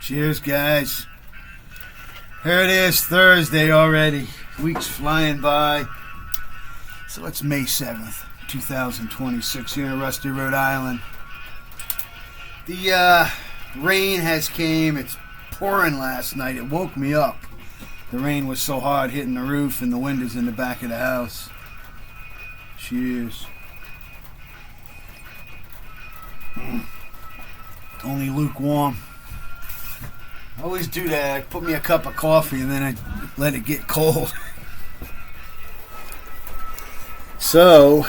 Cheers, guys. Here it is, Thursday already. Week's flying by. So it's May 7th, 2026 here in Rusty, Rhode Island. The rain has came. It's pouring last night. It woke me up. The rain was so hard hitting the roof and the windows in the back of the house. Cheers. Only lukewarm. I always do that. I put me a cup of coffee and then I let it get cold. So,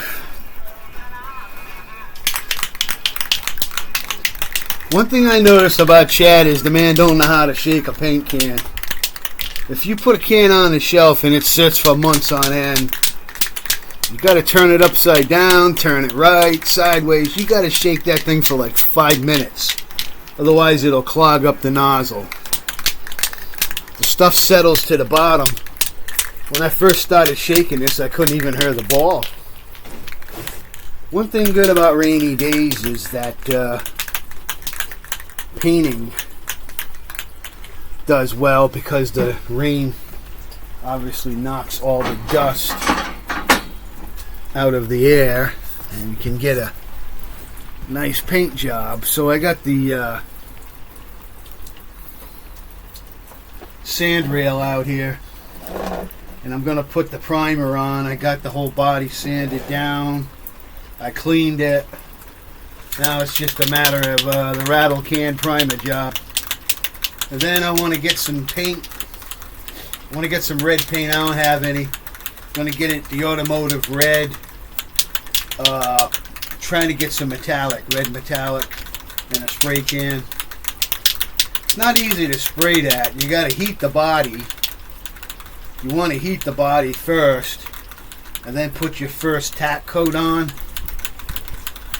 one thing I noticed about Chad is the man don't know how to shake a paint can. If you put a can on the shelf and it sits for months on end, you got to turn it upside down, turn it right, sideways. You got to shake that thing for like 5 minutes. Otherwise, it'll clog up the nozzle. The stuff settles to the bottom. When I first started shaking this, I couldn't even hear the ball. One thing good about rainy days is that painting does well because the rain obviously knocks all the dust out of the air and you can get a nice paint job. So I got the sand rail out here and I'm going to put the primer on. I got the whole body sanded down. I cleaned it. Now it's just a matter of the rattle can primer job. And then I want to get some paint. I want to get some red paint. I don't have any. I'm going to get it the automotive red. Trying to get some metallic, red metallic in a spray can. It's not easy to spray that. You got to heat the body. You want to heat the body first and then put your first tack coat on.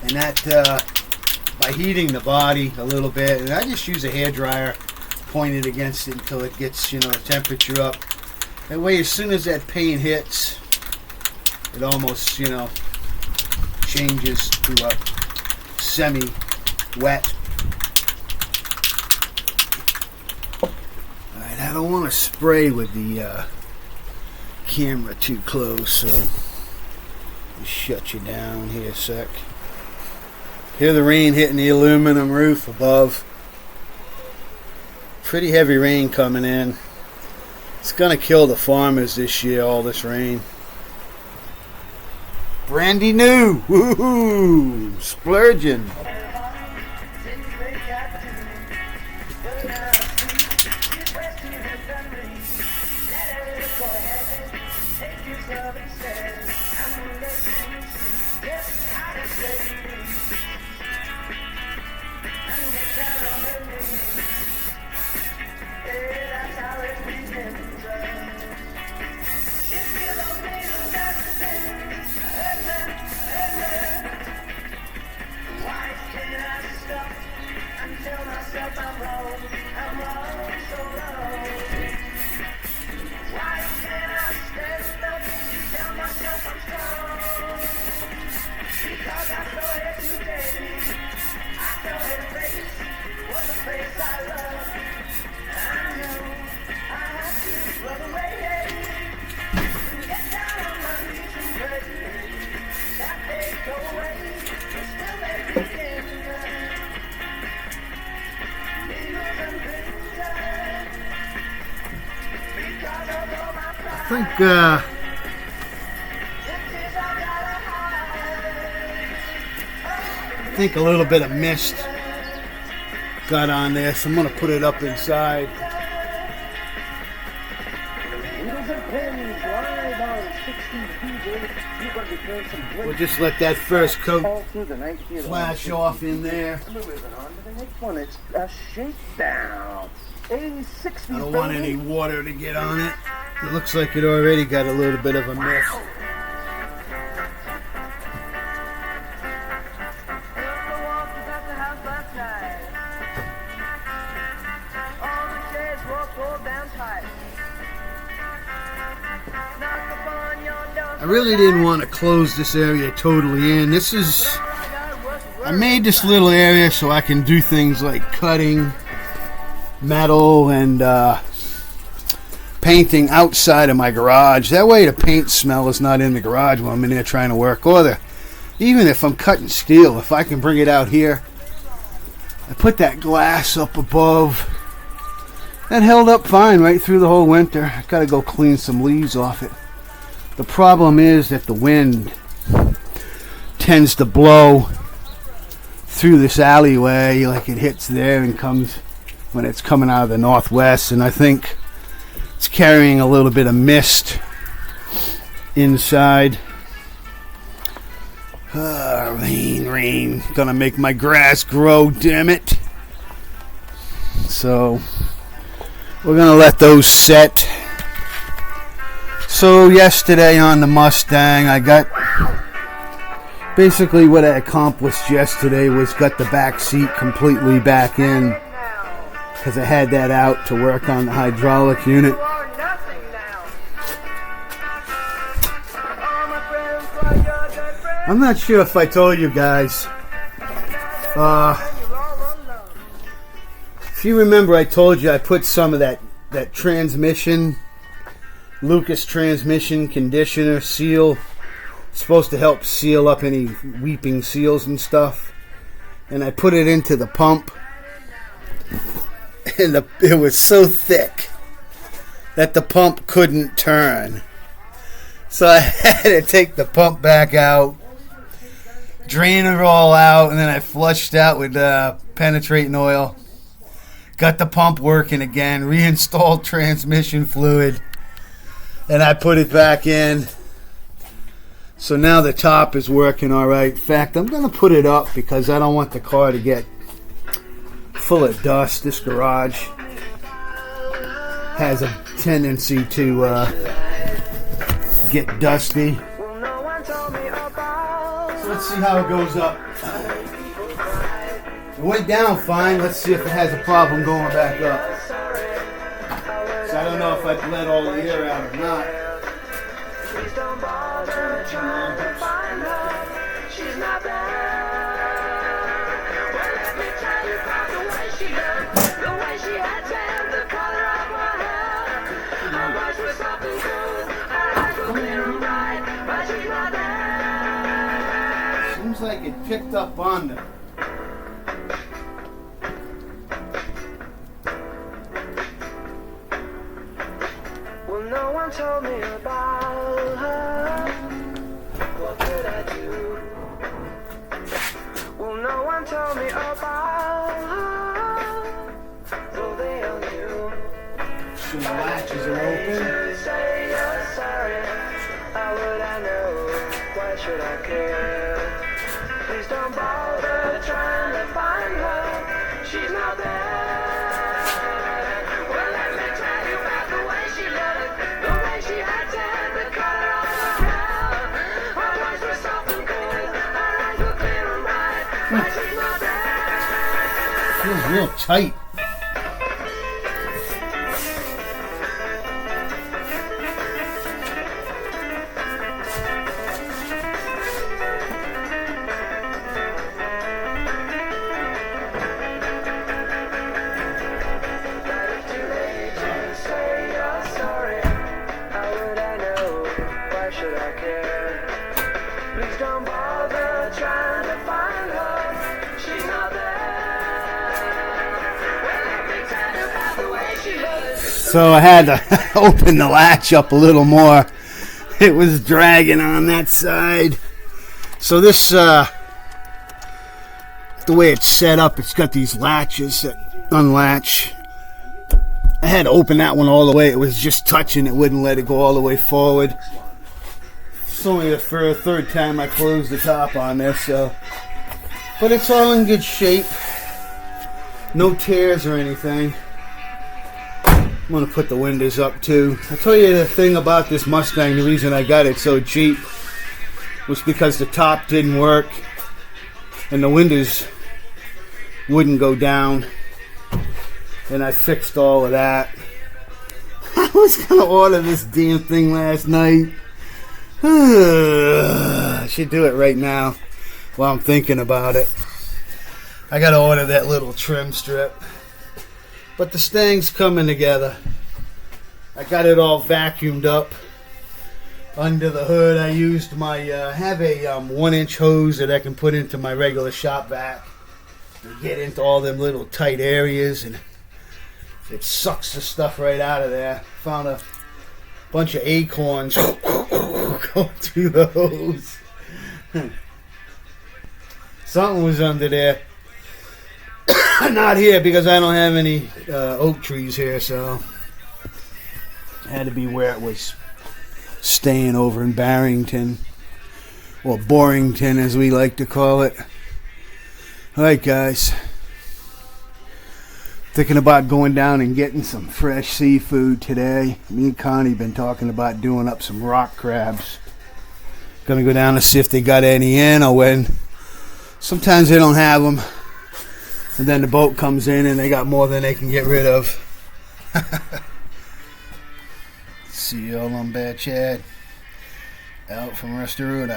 And that, by heating the body a little bit, and I just use a hairdryer, point it against it until it gets, the temperature up. That way, as soon as that paint hits, it almost, changes to a semi-wet. Alright, I don't want to spray with the camera too close, so just shut you down here a sec. Hear the rain hitting the aluminum roof above. Pretty heavy rain coming in. It's going to kill the farmers this year, all this rain. Brandy new! Woohoo! Splurging! I think a little bit of mist got on there, so I'm going to put it up inside. We'll just let that first coat flash off in there. I don't want any water to get on it. It looks like it already got a little bit of a mist. I really didn't want to close this area totally in. I made this little area so I can do things like cutting metal and painting outside of my garage. That way the paint smell is not in the garage when I'm in there trying to work. Or even if I'm cutting steel, if I can bring it out here, I put that glass up above. That held up fine right through the whole winter. I gotta go clean some leaves off it. The problem is that the wind tends to blow through this alleyway, like it hits there and comes when it's coming out of the northwest, and I think it's carrying a little bit of mist inside. Rain, gonna make my grass grow, damn it. So we're gonna let those set. So yesterday on the Mustang, I got basically what I accomplished yesterday was got the back seat completely back in, because I had that out to work on the hydraulic unit. I'm not sure if I told you guys. If you remember, I told you I put some of that transmission, Lucas transmission conditioner seal. It's supposed to help seal up any weeping seals and stuff. And I put it into the pump. And it was so thick that the pump couldn't turn. So I had to take the pump back out, drain it all out, and then I flushed out with penetrating oil. Got the pump working again, reinstalled transmission fluid, and I put it back in. So now the top is working all right. In fact, I'm going to put it up because I don't want the car to get full of dust. This garage has a tendency to get dusty. So let's see how it goes up. It went down fine. Let's see if it has a problem going back up. So I don't know if I let all the air out or not. Seems like it picked up on them. Well, no one told me about her. What could I do? Well, no one told me about her. Though they all knew. So the latches are open. Say you're sorry. How would I know? Why should I care? Please don't bother trying to find her. She's not there. Well, let me tell you about the way she looked, the way she had tan, the color of her hair. Her voice was soft and cool, her eyes were clear and bright, but she's not there. Feels real tight. So I had to open the latch up a little more. It was dragging on that side. So this, the way it's set up, it's got these latches that unlatch. I had to open that one all the way. It was just touching. It wouldn't let it go all the way forward. It's only the third time I closed the top on this, so. But it's all in good shape. No tears or anything. I'm going to put the windows up too. I'll tell you the thing about this Mustang, the reason I got it so cheap was because the top didn't work and the windows wouldn't go down. And I fixed all of that. I was going to order this damn thing last night. I should do it right now while I'm thinking about it. I got to order that little trim strip. But the stang's coming together. I got it all vacuumed up. Under the hood, I used my, have a 1-inch hose that I can put into my regular shop vac. And get into all them little tight areas, and it sucks the stuff right out of there. Found a bunch of acorns going through the hose. Something was under there. Not here because I don't have any oak trees here, so it had to be where it was staying over in Barrington, or Borington as we like to call it. Alright guys, thinking about going down and getting some fresh seafood today. Me and Connie been talking about doing up some rock crabs. Gonna go down to see if they got any in or when. Sometimes they don't have them, and then the boat comes in and they got more than they can get rid of. See you all on Bad Chad, out from Restaurant.